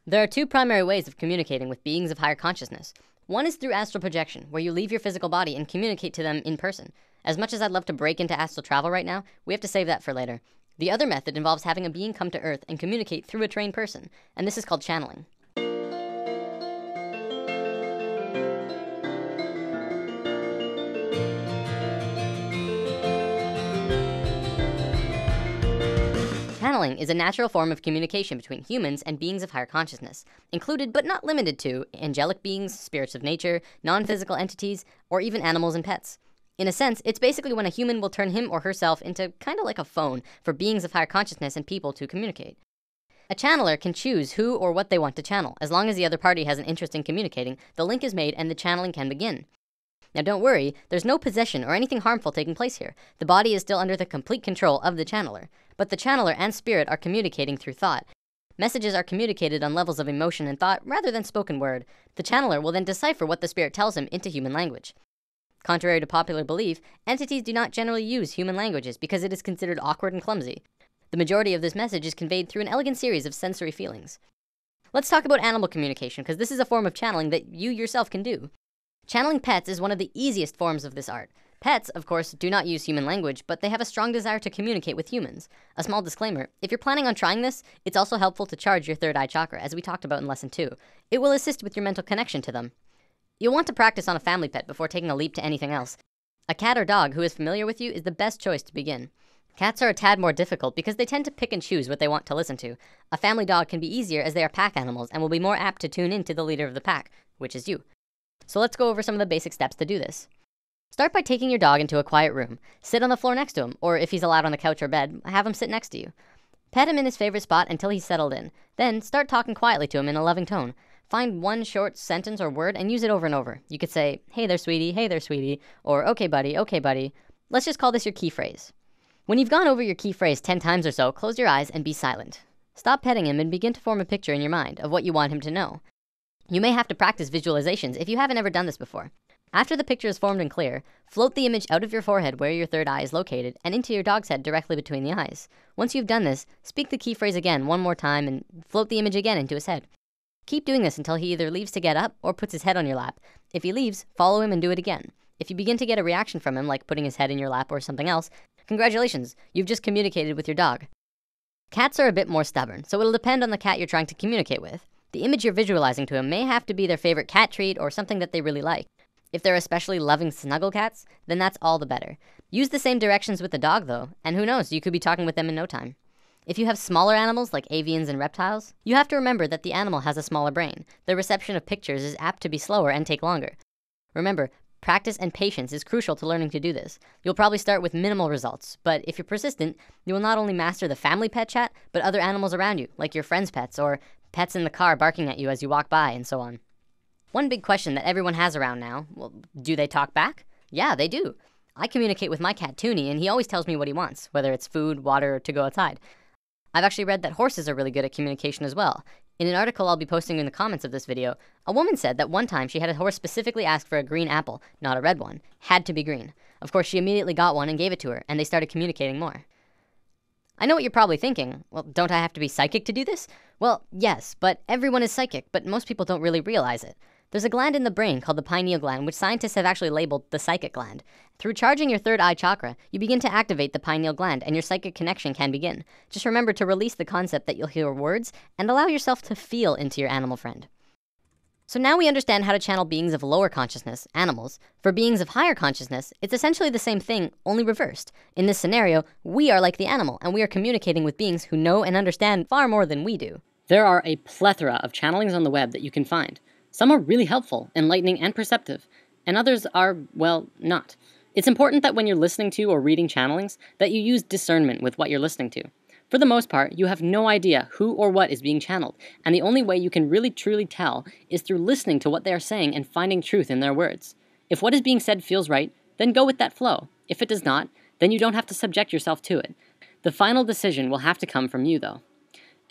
There are two primary ways of communicating with beings of higher consciousness. One is through astral projection, where you leave your physical body and communicate to them in person. As much as I'd love to break into astral travel right now, we have to save that for later. The other method involves having a being come to Earth and communicate through a trained person, and this is called channeling. Channeling is a natural form of communication between humans and beings of higher consciousness, included but not limited to angelic beings, spirits of nature, non-physical entities, or even animals and pets. In a sense, it's basically when a human will turn him or herself into kind of like a phone for beings of higher consciousness and people to communicate. A channeler can choose who or what they want to channel. As long as the other party has an interest in communicating, the link is made and the channeling can begin. Now don't worry, there's no possession or anything harmful taking place here. The body is still under the complete control of the channeler. But the channeler and spirit are communicating through thought. Messages are communicated on levels of emotion and thought rather than spoken word. The channeler will then decipher what the spirit tells him into human language. Contrary to popular belief, entities do not generally use human languages because it is considered awkward and clumsy. The majority of this message is conveyed through an elegant series of sensory feelings. Let's talk about animal communication, because this is a form of channeling that you yourself can do. Channeling pets is one of the easiest forms of this art. Pets, of course, do not use human language, but they have a strong desire to communicate with humans. A small disclaimer, if you're planning on trying this, it's also helpful to charge your third eye chakra, as we talked about in lesson 2. It will assist with your mental connection to them. You'll want to practice on a family pet before taking a leap to anything else. A cat or dog who is familiar with you is the best choice to begin. Cats are a tad more difficult because they tend to pick and choose what they want to listen to. A family dog can be easier as they are pack animals and will be more apt to tune in to the leader of the pack, which is you. So let's go over some of the basic steps to do this. Start by taking your dog into a quiet room. Sit on the floor next to him, or if he's allowed on the couch or bed, have him sit next to you. Pet him in his favorite spot until he's settled in. Then start talking quietly to him in a loving tone. Find one short sentence or word and use it over and over. You could say, hey there sweetie, or okay buddy. Let's just call this your key phrase. When you've gone over your key phrase 10 times or so, close your eyes and be silent. Stop petting him and begin to form a picture in your mind of what you want him to know. You may have to practice visualizations if you haven't ever done this before. After the picture is formed and clear, float the image out of your forehead where your third eye is located and into your dog's head directly between the eyes. Once you've done this, speak the key phrase again one more time and float the image again into his head. Keep doing this until he either leaves to get up or puts his head on your lap. If he leaves, follow him and do it again. If you begin to get a reaction from him, like putting his head in your lap or something else, congratulations, you've just communicated with your dog. Cats are a bit more stubborn, so it'll depend on the cat you're trying to communicate with. The image you're visualizing to him may have to be their favorite cat treat or something that they really like. If they're especially loving snuggle cats, then that's all the better. Use the same directions with the dog though, and who knows, you could be talking with them in no time. If you have smaller animals like avians and reptiles, you have to remember that the animal has a smaller brain. The reception of pictures is apt to be slower and take longer. Remember, practice and patience is crucial to learning to do this. You'll probably start with minimal results, but if you're persistent, you will not only master the family pet chat, but other animals around you, like your friends' pets or pets in the car barking at you as you walk by and so on. One big question that everyone has around now, well, do they talk back? Yeah, they do. I communicate with my cat Toonie and he always tells me what he wants, whether it's food, water, or to go outside. I've actually read that horses are really good at communication as well. In an article I'll be posting in the comments of this video, a woman said that one time she had a horse specifically ask for a green apple, not a red one. Had to be green. Of course, she immediately got one and gave it to her, and they started communicating more. I know what you're probably thinking. Well, don't I have to be psychic to do this? Well, yes, but everyone is psychic, but most people don't really realize it. There's a gland in the brain called the pineal gland, which scientists have actually labeled the psychic gland. Through charging your third eye chakra, you begin to activate the pineal gland and your psychic connection can begin. Just remember to release the concept that you'll hear words and allow yourself to feel into your animal friend. So now we understand how to channel beings of lower consciousness, animals. For beings of higher consciousness, it's essentially the same thing, only reversed. In this scenario, we are like the animal and we are communicating with beings who know and understand far more than we do. There are a plethora of channelings on the web that you can find. Some are really helpful, enlightening, and perceptive, and others are, well, not. It's important that when you're listening to or reading channelings, that you use discernment with what you're listening to. For the most part, you have no idea who or what is being channeled, and the only way you can really truly tell is through listening to what they are saying and finding truth in their words. If what is being said feels right, then go with that flow. If it does not, then you don't have to subject yourself to it. The final decision will have to come from you, though.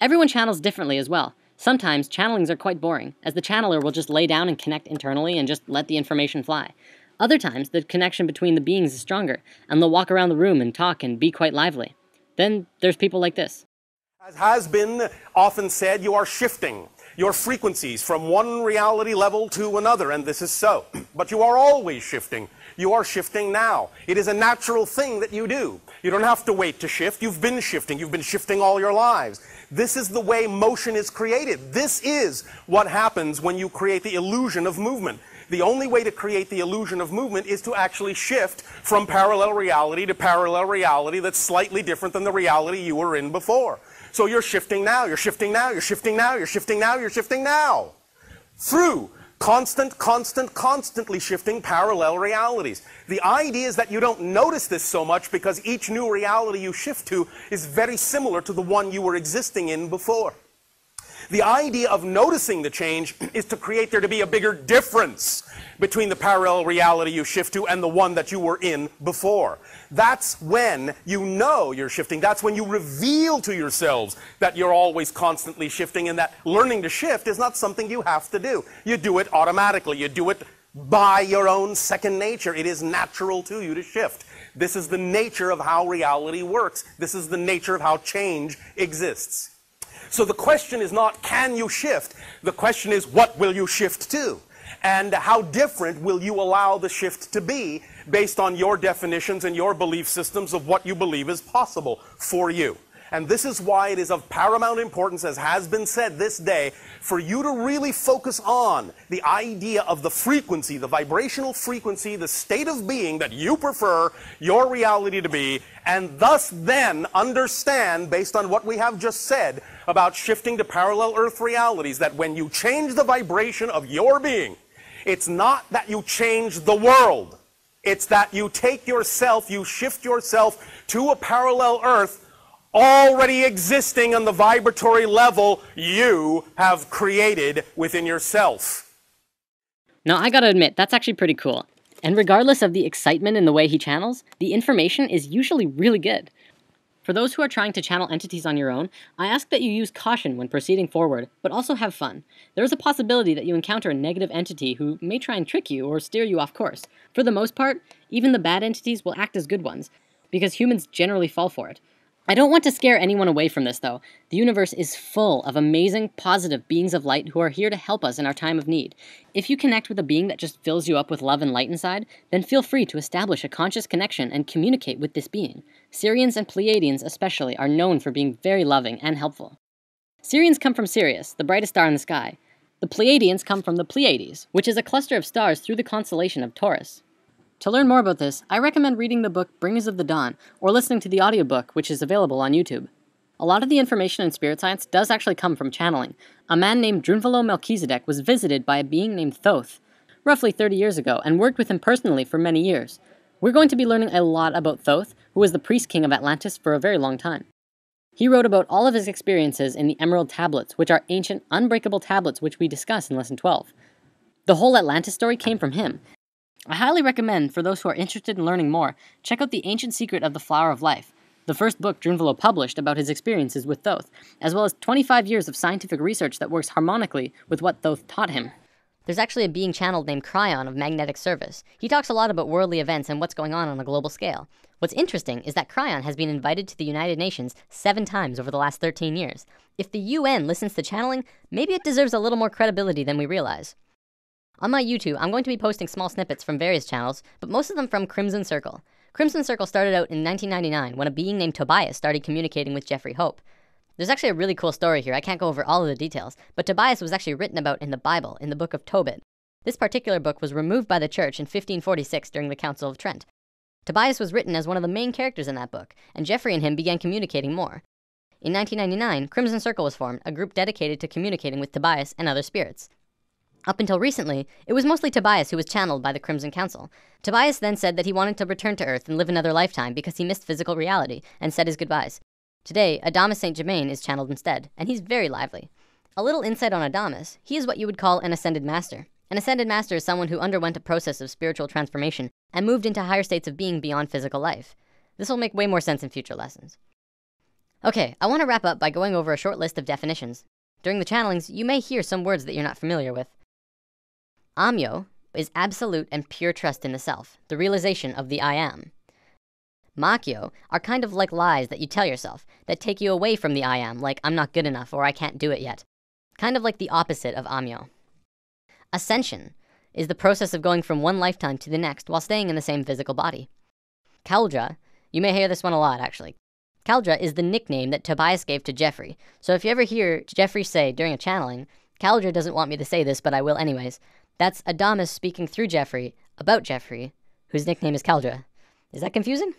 Everyone channels differently as well. Sometimes channelings are quite boring, as the channeler will just lay down and connect internally and just let the information fly. Other times, the connection between the beings is stronger, and they'll walk around the room and talk and be quite lively. Then there's people like this. As has been often said, you are shifting. your frequencies from one reality level to another, and this is so. But you are always shifting. You are shifting now. It is a natural thing that you do. You don't have to wait to shift. You've been shifting. You've been shifting all your lives. This is the way motion is created. This is what happens when you create the illusion of movement. The only way to create the illusion of movement is to actually shift from parallel reality to parallel reality that's slightly different than the reality you were in before. So you're shifting now, you're shifting now, you're shifting now, you're shifting now, you're shifting now. Through constantly shifting parallel realities. The idea is that you don't notice this so much because each new reality you shift to is very similar to the one you were existing in before. The idea of noticing the change is to create there to be a bigger difference between the parallel reality you shift to and the one that you were in before. That's when you know you're shifting. That's when you reveal to yourselves that you're always constantly shifting, and that learning to shift is not something you have to do. You do it automatically. You do it by your own second nature. It is natural to you to shift. This is the nature of how reality works. This is the nature of how change exists. So the question is not, can you shift? The question is, what will you shift to? And how different will you allow the shift to be based on your definitions and your belief systems of what you believe is possible for you? And this is why it is of paramount importance, as has been said this day, for you to really focus on the idea of the frequency, the vibrational frequency, the state of being that you prefer your reality to be, and thus then understand, based on what we have just said about shifting to parallel Earth realities, that when you change the vibration of your being, it's not that you change the world. It's that you take yourself, you shift yourself to a parallel Earth already existing on the vibratory level you have created within yourself. Now, I gotta admit, that's actually pretty cool. And regardless of the excitement in the way he channels, the information is usually really good. For those who are trying to channel entities on your own, I ask that you use caution when proceeding forward, but also have fun. There is a possibility that you encounter a negative entity who may try and trick you or steer you off course. For the most part, even the bad entities will act as good ones, because humans generally fall for it. I don't want to scare anyone away from this, though. The universe is full of amazing, positive beings of light who are here to help us in our time of need. If you connect with a being that just fills you up with love and light inside, then feel free to establish a conscious connection and communicate with this being. Sirians and Pleiadians especially are known for being very loving and helpful. Sirians come from Sirius, the brightest star in the sky. The Pleiadians come from the Pleiades, which is a cluster of stars through the constellation of Taurus. To learn more about this, I recommend reading the book Bringers of the Dawn, or listening to the audiobook, which is available on YouTube. A lot of the information in spirit science does actually come from channeling. A man named Drunvalo Melchizedek was visited by a being named Thoth, roughly 30 years ago, and worked with him personally for many years. We're going to be learning a lot about Thoth, who was the priest king of Atlantis for a very long time. He wrote about all of his experiences in the Emerald Tablets, which are ancient, unbreakable tablets which we discuss in Lesson 12. The whole Atlantis story came from him. I highly recommend, for those who are interested in learning more, check out The Ancient Secret of the Flower of Life, the first book Drunvalo published about his experiences with Thoth, as well as 25 years of scientific research that works harmonically with what Thoth taught him. There's actually a being channeled named Cryon of Magnetic Service. He talks a lot about worldly events and what's going on a global scale. What's interesting is that Cryon has been invited to the United Nations 7 times over the last 13 years. If the UN listens to channeling, maybe it deserves a little more credibility than we realize. On my YouTube, I'm going to be posting small snippets from various channels, but most of them from Crimson Circle. Crimson Circle started out in 1999 when a being named Tobias started communicating with Jeffrey Hope. There's actually a really cool story here. I can't go over all of the details, but Tobias was actually written about in the Bible, in the book of Tobit. This particular book was removed by the church in 1546 during the Council of Trent. Tobias was written as one of the main characters in that book, and Jeffrey and him began communicating more. In 1999, Crimson Circle was formed, a group dedicated to communicating with Tobias and other spirits. Up until recently, it was mostly Tobias who was channeled by the Crimson Council. Tobias then said that he wanted to return to Earth and live another lifetime because he missed physical reality, and said his goodbyes. Today, Adamus St. Germain is channeled instead, and he's very lively. A little insight on Adamus: he is what you would call an Ascended Master. An Ascended Master is someone who underwent a process of spiritual transformation and moved into higher states of being beyond physical life. This will make way more sense in future lessons. Okay, I want to wrap up by going over a short list of definitions. During the channelings, you may hear some words that you're not familiar with. Amyo is absolute and pure trust in the self, the realization of the I am. Makyo are kind of like lies that you tell yourself, that take you away from the I am, like I'm not good enough or I can't do it yet. kind of like the opposite of Amyo. Ascension is the process of going from one lifetime to the next while staying in the same physical body. Kaldra, you may hear this one a lot actually. Kaldra is the nickname that Tobias gave to Jeffrey. So if you ever hear Jeffrey say during a channeling, Kaldra doesn't want me to say this, but I will anyways, that's Adamus speaking through Jeffrey about Jeffrey, whose nickname is Kaldra. Is that confusing?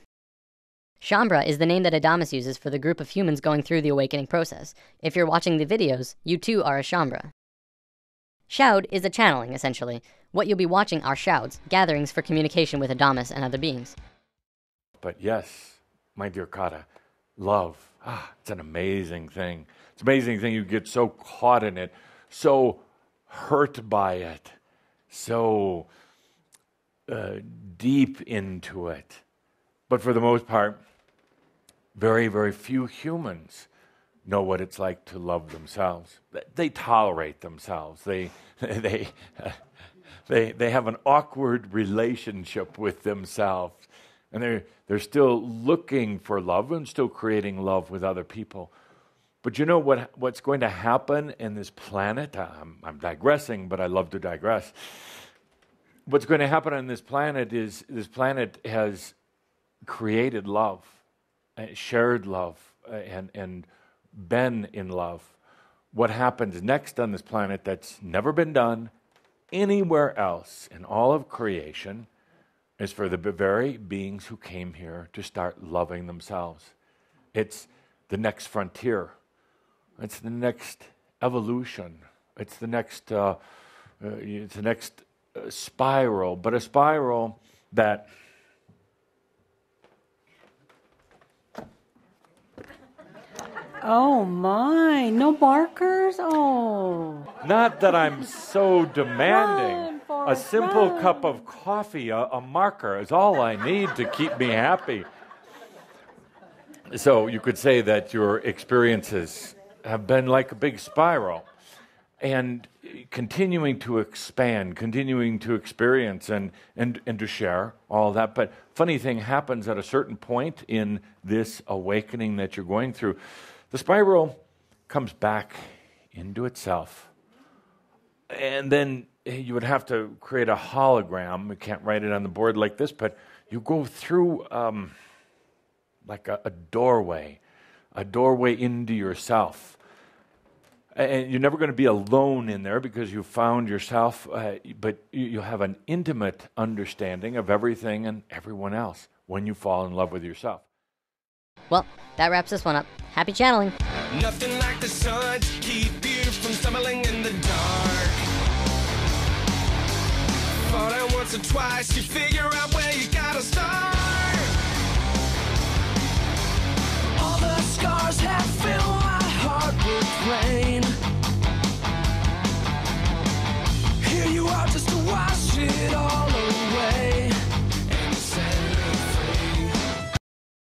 Shambra is the name that Adamus uses for the group of humans going through the awakening process. If you're watching the videos, you too are a Shambra. Shoud is a channeling, essentially. What you'll be watching are shouds, gatherings for communication with Adamus and other beings. But yes, my dear Kata, love, it's an amazing thing. It's an amazing thing. You get so caught in it, so hurt by it, so deep into it. But for the most part, very, very few humans know what it's like to love themselves. They tolerate themselves. They have an awkward relationship with themselves, and they're still looking for love and still creating love with other people. But you know what's going to happen in this planet? I'm digressing, but I love to digress. What's going to happen on this planet is this planet has created love, shared love, and been in love. What happens next on this planet that's never been done anywhere else in all of creation is for the very beings who came here to start loving themselves. It's the next frontier. It's the next evolution. It's the next spiral, but a spiral that Oh my, no markers? Oh. Not that I'm so demanding. A simple cup of coffee, a marker is all I need to keep me happy. So you could say that your experiences have been like a big spiral and continuing to expand, continuing to experience and to share all that. But funny thing happens at a certain point in this awakening that you're going through. The spiral comes back into itself. And then you would have to create a hologram. You can't write it on the board like this, but you go through like a doorway into yourself. And you're never going to be alone in there because you found yourself, but you have an intimate understanding of everything and everyone else when you fall in love with yourself. Well, that wraps this one up. Happy channeling. Nothing like the sun to keep you from stumbling in the dark. Falling once or twice, you figure out